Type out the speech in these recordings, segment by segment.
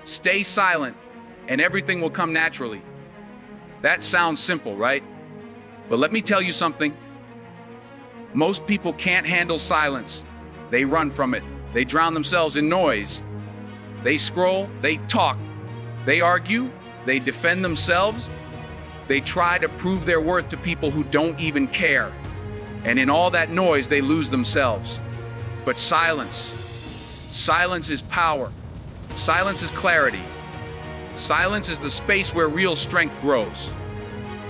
Stay silent, and everything will come naturally. That sounds simple, right? But let me tell you something. Most people can't handle silence. They run from it. They drown themselves in noise. They scroll, they talk, they argue, they defend themselves. They try to prove their worth to people who don't even care. And in all that noise, they lose themselves. But silence is power. Silence is clarity. Silence is the space where real strength grows.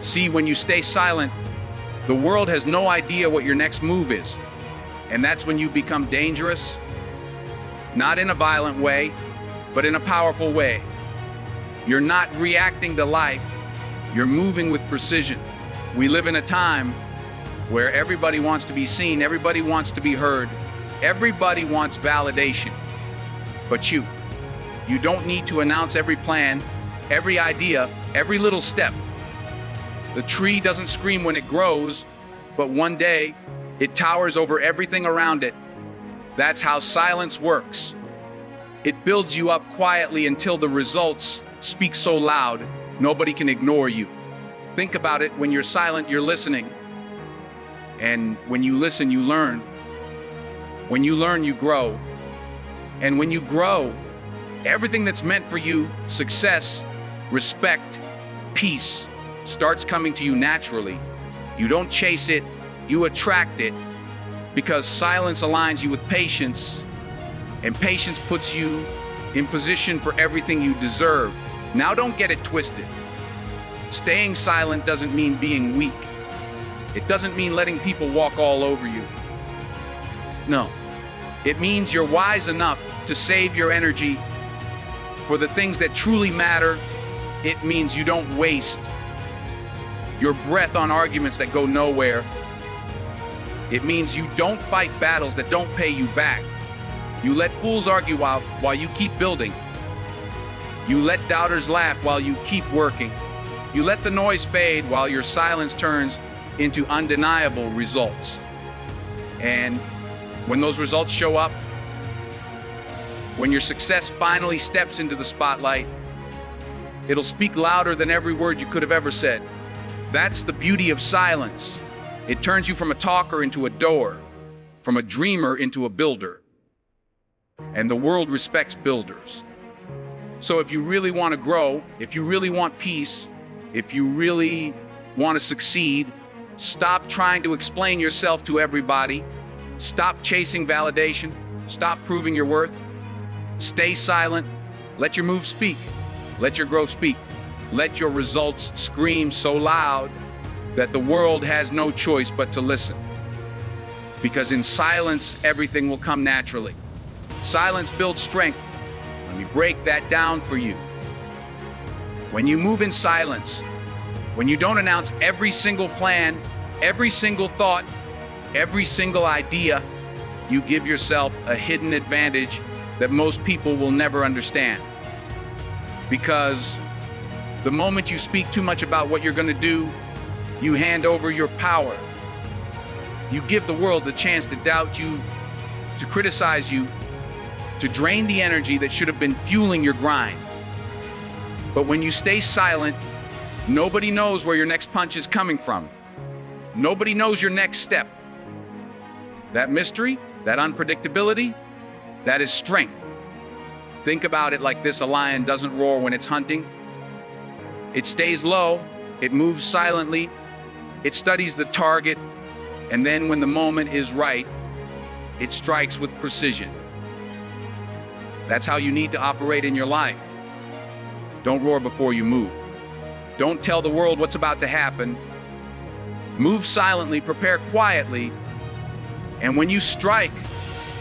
See, when you stay silent, the world has no idea what your next move is. And that's when you become dangerous, not in a violent way, but in a powerful way. You're not reacting to life, you're moving with precision. We live in a time where everybody wants to be seen, everybody wants to be heard, everybody wants validation. But you don't need to announce every plan, every idea, every little step. The tree doesn't scream when it grows, but one day it towers over everything around it. That's how silence works. It builds you up quietly until the results speak so loud, nobody can ignore you. Think about it. When you're silent, you're listening. And when you listen, you learn. When you learn, you grow. And when you grow, everything that's meant for you, success, respect, peace, starts coming to you naturally. You don't chase it, you attract it, because silence aligns you with patience, and patience puts you in position for everything you deserve. Now don't get it twisted. Staying silent doesn't mean being weak. It doesn't mean letting people walk all over you. No, it means you're wise enough to save your energy for the things that truly matter. It means you don't waste your breath on arguments that go nowhere. It means you don't fight battles that don't pay you back. You let fools argue while you keep building. You let doubters laugh while you keep working. You let the noise fade while your silence turns into undeniable results. And when those results show up, when your success finally steps into the spotlight, it'll speak louder than every word you could have ever said. That's the beauty of silence. It turns you from a talker into a doer, from a dreamer into a builder. And the world respects builders. So if you really want to grow, if you really want peace, if you really want to succeed, stop trying to explain yourself to everybody. Stop chasing validation. Stop proving your worth. Stay silent. Let your moves speak. Let your growth speak. Let your results scream so loud that the world has no choice but to listen. Because in silence, everything will come naturally. Silence builds strength. Let me break that down for you. When you move in silence, when you don't announce every single plan, every single thought, every single idea, you give yourself a hidden advantage that most people will never understand. Because the moment you speak too much about what you're going to do, you hand over your power. You give the world the chance to doubt you, to criticize you, to drain the energy that should have been fueling your grind. But when you stay silent, nobody knows where your next punch is coming from. Nobody knows your next step. That mystery, that unpredictability, that is strength. Think about it like this: a lion doesn't roar when it's hunting. It stays low, it moves silently, it studies the target, and then when the moment is right, it strikes with precision. That's how you need to operate in your life. Don't roar before you move. Don't tell the world what's about to happen. Move silently, prepare quietly, and when you strike,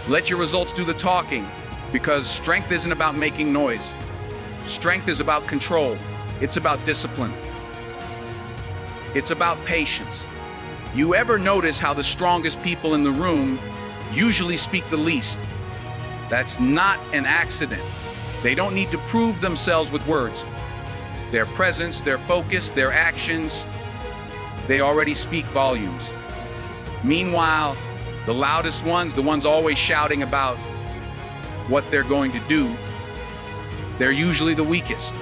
let your results do the talking, because strength isn't about making noise. Strength is about control. It's about discipline. It's about patience. You ever notice how the strongest people in the room usually speak the least? That's not an accident. They don't need to prove themselves with words. Their presence, their focus, their actions, they already speak volumes. Meanwhile, the loudest ones, the ones always shouting about what they're going to do, They're usually the weakest.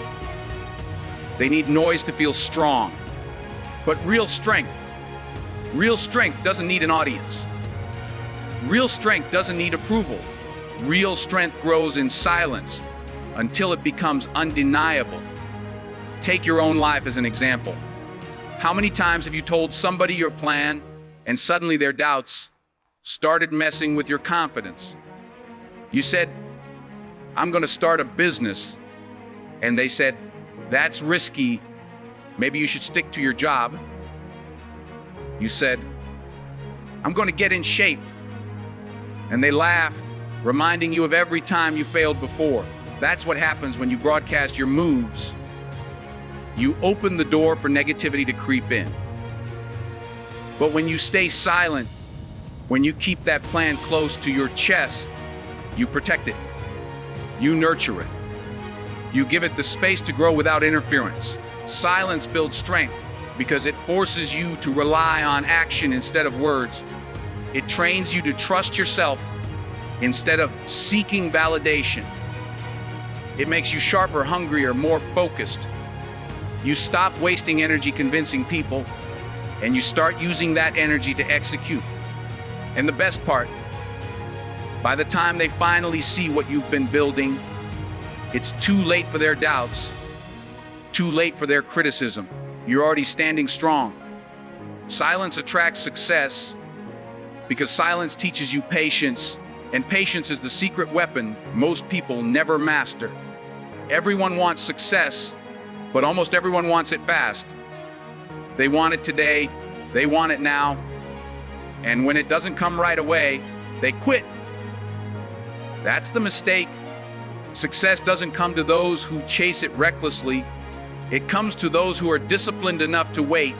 They need noise to feel strong. But real strength doesn't need an audience. Real strength doesn't need approval. Real strength grows in silence until it becomes undeniable. Take your own life as an example. How many times have you told somebody your plan and suddenly their doubts started messing with your confidence? You said, "I'm going to start a business," and they said, "That's risky. Maybe you should stick to your job." You said, "I'm going to get in shape," and they laughed, reminding you of every time you failed before. That's what happens when you broadcast your moves. You open the door for negativity to creep in. But when you stay silent, when you keep that plan close to your chest, you protect it. You nurture it. You give it the space to grow without interference. Silence builds strength because it forces you to rely on action instead of words. It trains you to trust yourself instead of seeking validation. It makes you sharper, hungrier, more focused. You stop wasting energy convincing people, and you start using that energy to execute. And the best part, by the time they finally see what you've been building, it's too late for their doubts, too late for their criticism. You're already standing strong. Silence attracts success because silence teaches you patience, and patience is the secret weapon most people never master. Everyone wants success, but almost everyone wants it fast. They want it today, they want it now, and when it doesn't come right away, they quit. That's the mistake. Success doesn't come to those who chase it recklessly. It comes to those who are disciplined enough to wait,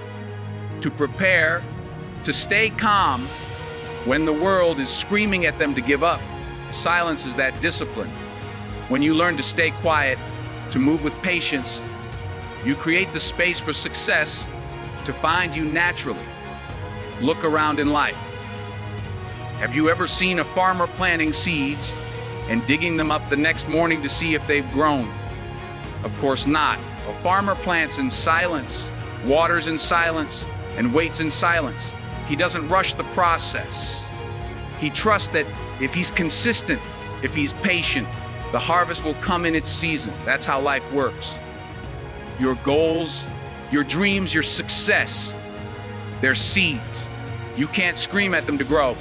to prepare, to stay calm when the world is screaming at them to give up. Silence is that discipline. When you learn to stay quiet, to move with patience, you create the space for success to find you naturally. Look around in life. Have you ever seen a farmer planting seeds and digging them up the next morning to see if they've grown? Of course not. A farmer plants in silence, waters in silence, and waits in silence. He doesn't rush the process. He trusts that if he's consistent, if he's patient, the harvest will come in its season. That's how life works. Your goals, your dreams, your success, they're seeds. You can't scream at them to grow.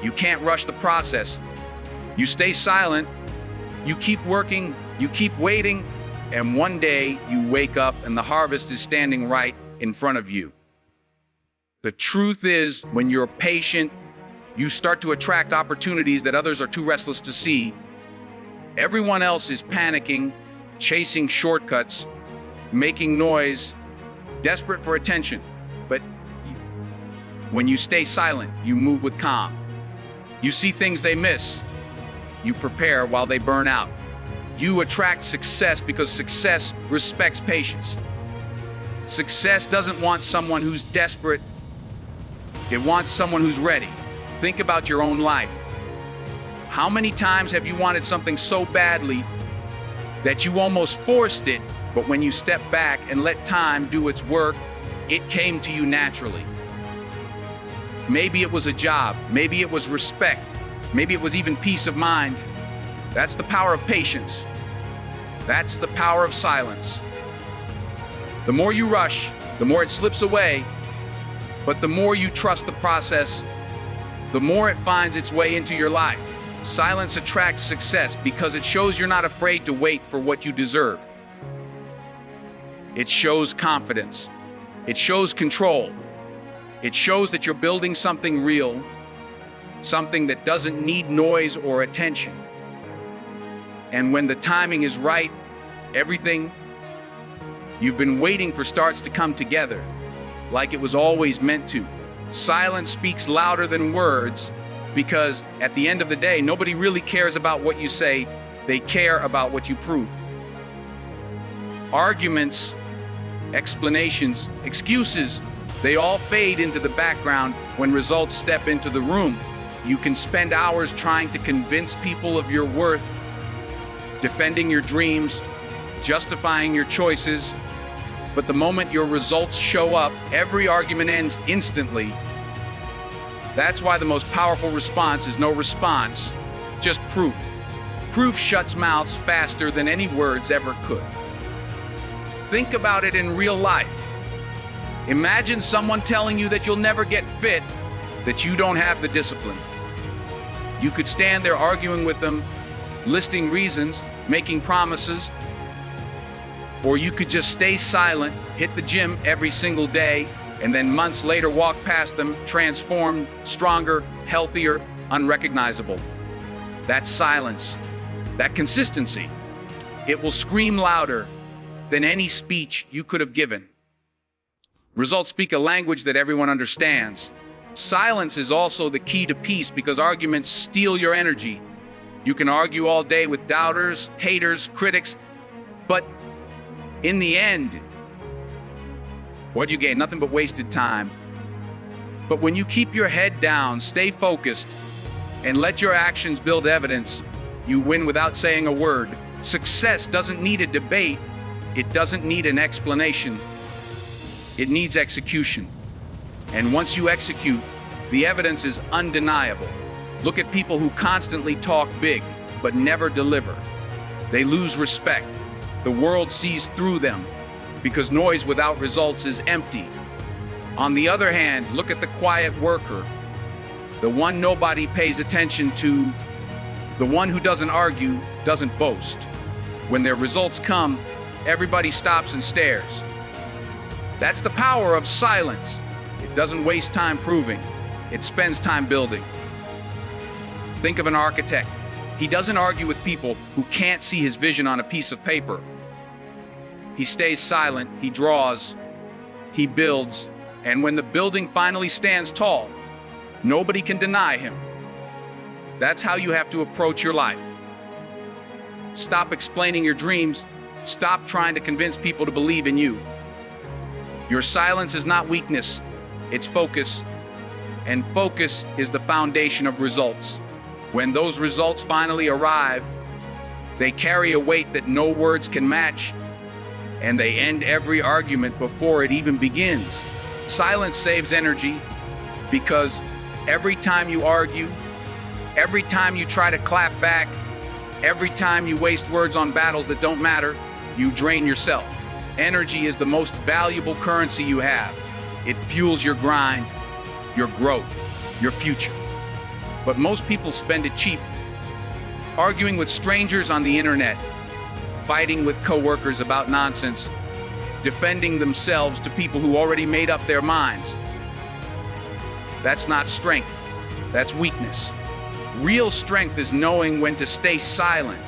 You can't rush the process. You stay silent, you keep working, you keep waiting, and one day you wake up and the harvest is standing right in front of you. The truth is, when you're patient, you start to attract opportunities that others are too restless to see. Everyone else is panicking, chasing shortcuts, making noise, desperate for attention. But when you stay silent, you move with calm. You see things they miss. You prepare while they burn out. You attract success because success respects patience. Success doesn't want someone who's desperate. It wants someone who's ready. Think about your own life. How many times have you wanted something so badly that you almost forced it, but when you step back and let time do its work, it came to you naturally? Maybe it was a job, maybe it was respect, maybe it was even peace of mind. That's the power of patience. That's the power of silence. The more you rush, the more it slips away, but the more you trust the process, the more it finds its way into your life. Silence attracts success because it shows you're not afraid to wait for what you deserve. It shows confidence. It shows control. It shows that you're building something real, something that doesn't need noise or attention. And when the timing is right, everything you've been waiting for starts to come together, like it was always meant to. Silence speaks louder than words because at the end of the day, nobody really cares about what you say. They care about what you prove. Arguments, explanations, excuses, they all fade into the background when results step into the room. You can spend hours trying to convince people of your worth, defending your dreams, justifying your choices. But the moment your results show up, every argument ends instantly. That's why the most powerful response is no response, just proof. Proof shuts mouths faster than any words ever could. Think about it in real life. Imagine someone telling you that you'll never get fit, that you don't have the discipline. You could stand there arguing with them, listing reasons, making promises, or you could just stay silent, hit the gym every single day, and then months later walk past them, transformed, stronger, healthier, unrecognizable. That silence, that consistency, it will scream louder than any speech you could have given. Results speak a language that everyone understands. Silence is also the key to peace because arguments steal your energy. You can argue all day with doubters, haters, critics, but in the end, what do you gain? Nothing but wasted time. But when you keep your head down, stay focused, and let your actions build evidence, you win without saying a word. Success doesn't need a debate. It doesn't need an explanation. It needs execution. And once you execute, the evidence is undeniable. Look at people who constantly talk big, but never deliver. They lose respect. The world sees through them because noise without results is empty. On the other hand, look at the quiet worker, the one nobody pays attention to, the one who doesn't argue, doesn't boast. When their results come, everybody stops and stares. That's the power of silence. It doesn't waste time proving. It spends time building. Think of an architect. He doesn't argue with people who can't see his vision on a piece of paper. He stays silent, he draws, he builds, and when the building finally stands tall, nobody can deny him. That's how you have to approach your life. Stop explaining your dreams. Stop trying to convince people to believe in you. Your silence is not weakness, it's focus. And focus is the foundation of results. When those results finally arrive, they carry a weight that no words can match, and they end every argument before it even begins. Silence saves energy because every time you argue, every time you try to clap back, every time you waste words on battles that don't matter, you drain yourself. Energy is the most valuable currency you have. It fuels your grind, your growth, your future. But most people spend it cheap, arguing with strangers on the internet, fighting with coworkers about nonsense, defending themselves to people who already made up their minds. That's not strength, that's weakness. Real strength is knowing when to stay silent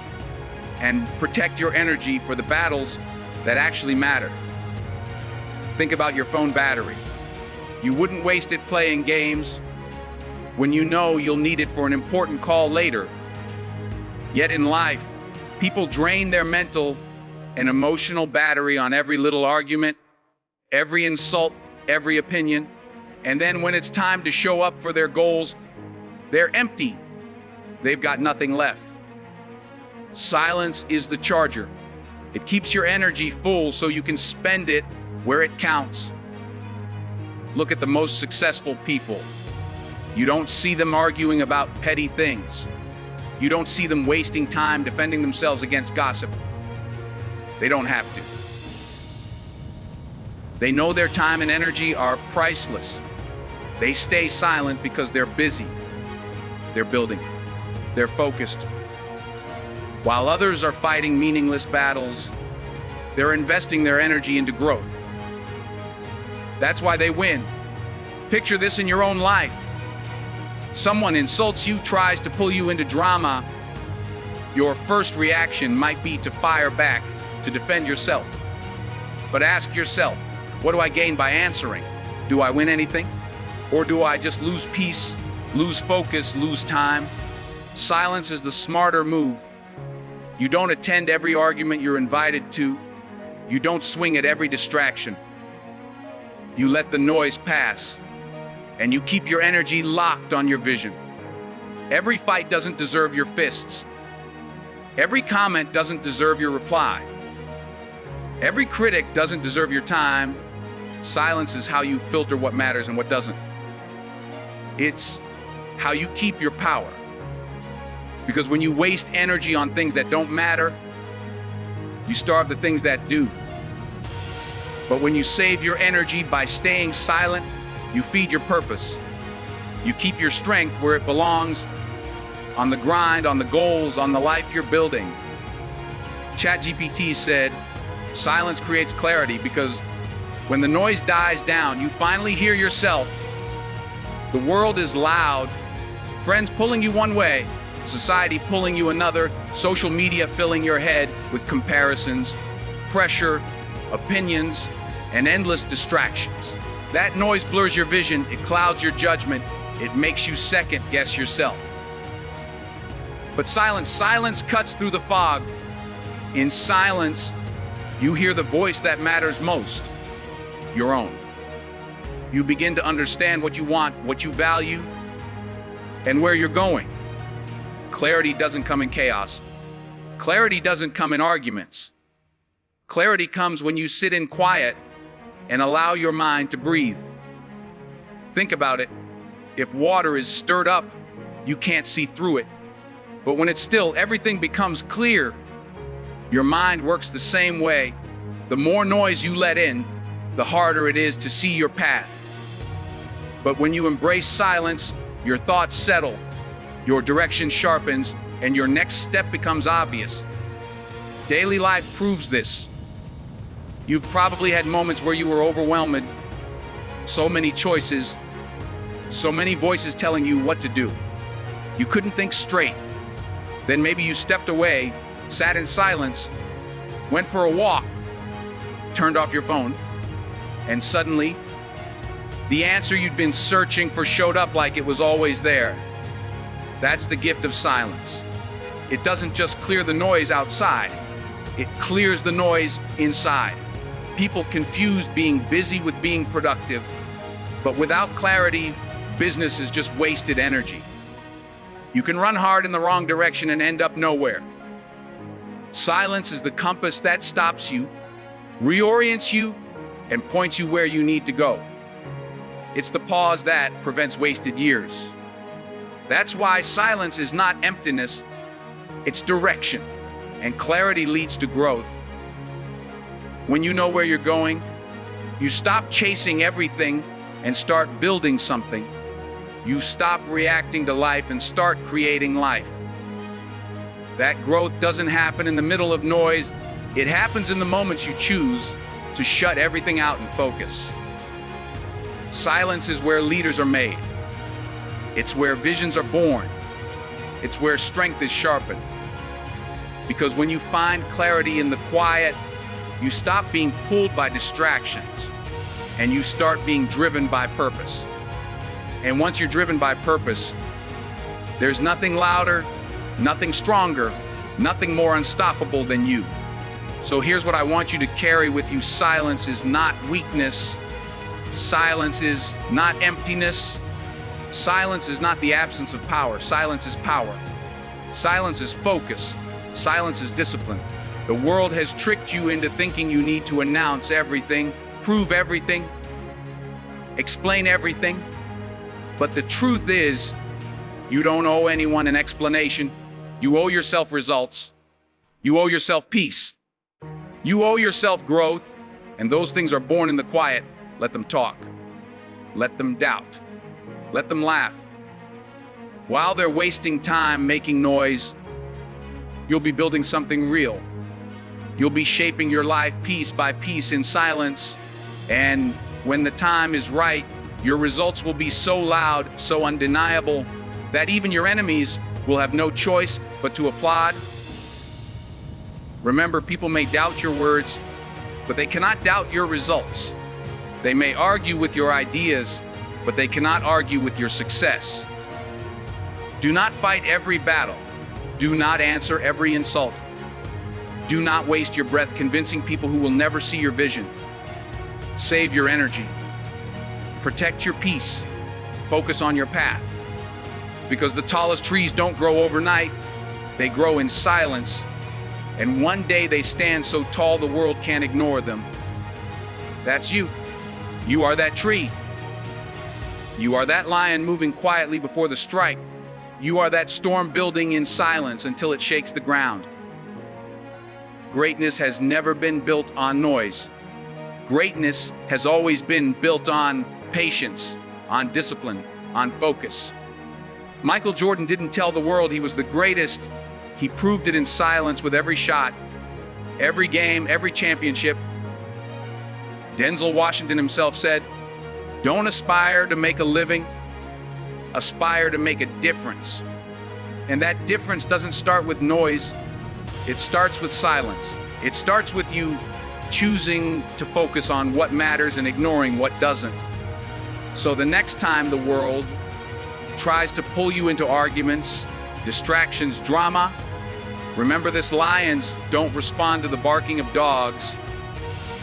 and protect your energy for the battles that actually matter. Think about your phone battery. You wouldn't waste it playing games when you know you'll need it for an important call later. Yet in life, people drain their mental and emotional battery on every little argument, every insult, every opinion, and then when it's time to show up for their goals, they're empty. They've got nothing left. Silence is the charger. It keeps your energy full so you can spend it where it counts. Look at the most successful people. You don't see them arguing about petty things. You don't see them wasting time defending themselves against gossip. They don't have to. They know their time and energy are priceless. They stay silent because they're busy. They're building. They're focused. While others are fighting meaningless battles, they're investing their energy into growth. That's why they win. Picture this in your own life. Someone insults you, tries to pull you into drama. Your first reaction might be to fire back, to defend yourself. But ask yourself, what do I gain by answering? Do I win anything? Or do I just lose peace, lose focus, lose time? Silence is the smarter move. You don't attend every argument you're invited to. You don't swing at every distraction. You let the noise pass, and you keep your energy locked on your vision. Every fight doesn't deserve your fists. Every comment doesn't deserve your reply. Every critic doesn't deserve your time. Silence is how you filter what matters and what doesn't. It's how you keep your power. Because when you waste energy on things that don't matter, you starve the things that do. But when you save your energy by staying silent, you feed your purpose. You keep your strength where it belongs, on the grind, on the goals, on the life you're building. ChatGPT said, silence creates clarity because when the noise dies down, you finally hear yourself. The world is loud, friends pulling you one way, society pulling you another, social media filling your head with comparisons, pressure, opinions, and endless distractions. That noise blurs your vision, it clouds your judgment, it makes you second guess yourself. But silence cuts through the fog. In silence, you hear the voice that matters most, your own. You begin to understand what you want, what you value, and where you're going. Clarity doesn't come in chaos. Clarity doesn't come in arguments. Clarity comes when you sit in quiet and allow your mind to breathe. Think about it. If water is stirred up, you can't see through it. But when it's still, everything becomes clear. Your mind works the same way. The more noise you let in, the harder it is to see your path. But when you embrace silence, your thoughts settle, your direction sharpens, and your next step becomes obvious. Daily life proves this. You've probably had moments where you were overwhelmed. So many choices, so many voices telling you what to do. You couldn't think straight. Then maybe you stepped away, sat in silence, went for a walk, turned off your phone, and suddenly, the answer you'd been searching for showed up like it was always there. That's the gift of silence. It doesn't just clear the noise outside, it clears the noise inside. People confuse being busy with being productive, but without clarity, business is just wasted energy. You can run hard in the wrong direction and end up nowhere. Silence is the compass that stops you, reorients you, and points you where you need to go. It's the pause that prevents wasted years. That's why silence is not emptiness, it's direction, and clarity leads to growth. When you know where you're going, you stop chasing everything and start building something. You stop reacting to life and start creating life. That growth doesn't happen in the middle of noise. It happens in the moments you choose to shut everything out and focus. Silence is where leaders are made. It's where visions are born. It's where strength is sharpened. Because when you find clarity in the quiet, you stop being pulled by distractions and you start being driven by purpose. And once you're driven by purpose, there's nothing louder, nothing stronger, nothing more unstoppable than you. So here's what I want you to carry with you. Silence is not weakness. Silence is not emptiness. Silence is not the absence of power. Silence is power. Silence is focus. Silence is discipline. The world has tricked you into thinking you need to announce everything, prove everything, explain everything. But the truth is, you don't owe anyone an explanation. You owe yourself results. You owe yourself peace. You owe yourself growth, and those things are born in the quiet. Let them talk. Let them doubt. Let them laugh. While they're wasting time making noise, you'll be building something real. You'll be shaping your life piece by piece in silence, and when the time is right, your results will be so loud, so undeniable, that even your enemies will have no choice but to applaud. Remember, people may doubt your words, but they cannot doubt your results. They may argue with your ideas, but they cannot argue with your success. Do not fight every battle. Do not answer every insult. Do not waste your breath convincing people who will never see your vision. Save your energy. Protect your peace. Focus on your path. Because the tallest trees don't grow overnight. They grow in silence, and one day they stand so tall the world can't ignore them. That's you. You are that tree. You are that lion moving quietly before the strike. You are that storm building in silence until it shakes the ground. Greatness has never been built on noise. Greatness has always been built on patience, on discipline, on focus. Michael Jordan didn't tell the world he was the greatest. He proved it in silence with every shot, every game, every championship. Denzel Washington himself said, "Don't aspire to make a living, aspire to make a difference." And that difference doesn't start with noise. It starts with silence. It starts with you choosing to focus on what matters and ignoring what doesn't. So the next time the world tries to pull you into arguments, distractions, drama, remember this: lions don't respond to the barking of dogs,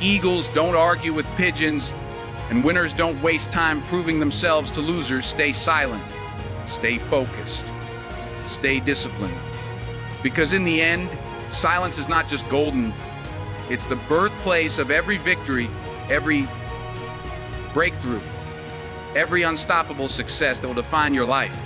eagles don't argue with pigeons, and winners don't waste time proving themselves to losers. Stay silent, stay focused, stay disciplined. Because in the end, silence is not just golden, it's the birthplace of every victory, every breakthrough, every unstoppable success that will define your life.